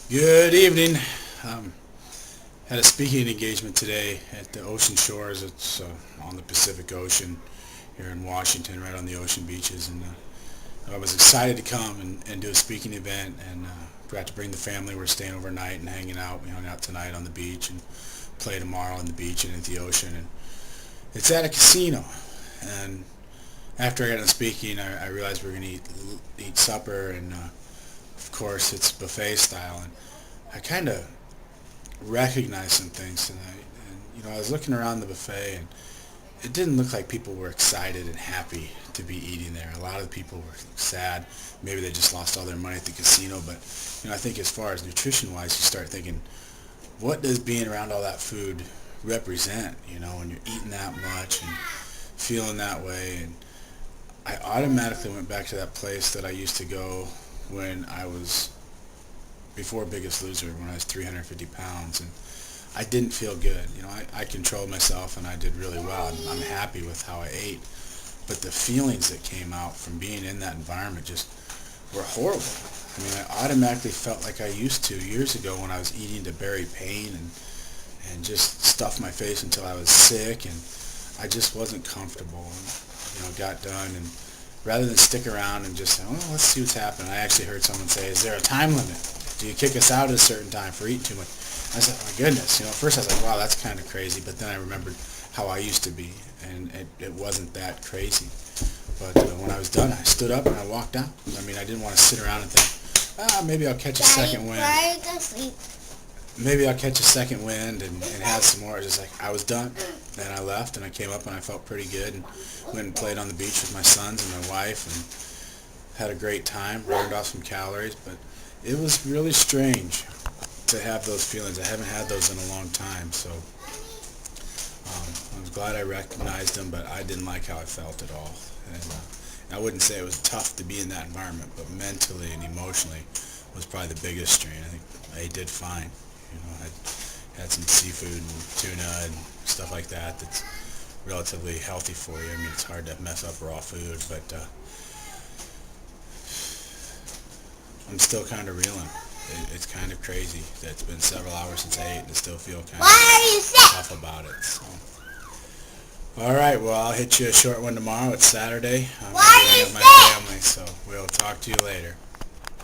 Good evening. Um, had a speaking engagement today at the Ocean Shores. It's on the Pacific Ocean here in Washington, right on the ocean beaches. And I was excited to come and do a speaking event, and got to bring the family. We're staying overnight and hanging out. We hung out tonight on the beach and play tomorrow on the beach and at the ocean. And it's at a casino. And after I got done speaking, I realized we were going to eat supper, and of course it's buffet style. And I kind of recognized some things tonight. And I was looking around the buffet, and it didn't look like people were excited and happy to be eating there. A lot of the people were sad. Maybe they just lost all their money at the casino. But I think as far as nutrition-wise, you start thinking, what does being around all that food represent? When you're eating that much and feeling that way. And I automatically went back to that place that I used to go when I was before Biggest Loser, when I was 350 pounds, and I didn't feel good. I controlled myself, and I did really well. I'm happy with how I ate, but the feelings that came out from being in that environment just were horrible. I automatically felt like I used to years ago when I was eating to bury pain and just stuff my face until I was sick, and I just wasn't comfortable. And got done, and rather than stick around and just say, oh, let's see what's happening, I actually heard someone say, is there a time limit? Do you kick us out at a certain time for eating too much? I said, oh my goodness. At first I was like, wow, that's kind of crazy. But then I remembered how I used to be, and it wasn't that crazy. But when I was done, I stood up and I walked out. I didn't want to sit around and think, maybe I'll catch a second wind. Maybe I'll catch a second wind and have some more. Just like, I was done. Then I left, and I came up, and I felt pretty good, and went and played on the beach with my sons and my wife, and had a great time, burned off some calories. But it was really strange to have those feelings. I haven't had those in a long time, so I was glad I recognized them, but I didn't like how I felt at all. And I wouldn't say it was tough to be in that environment, but mentally and emotionally was probably the biggest strain. I think I did fine. I had some seafood and tuna and stuff like that that's relatively healthy for you. It's hard to mess up raw food, but I'm still kind of reeling. It's kind of crazy that it's been several hours since I ate, and I still feel kind of tough about it. So. All right, well, I'll hit you a short one tomorrow. It's Saturday. I'm going to hang with my family, so we'll talk to you later.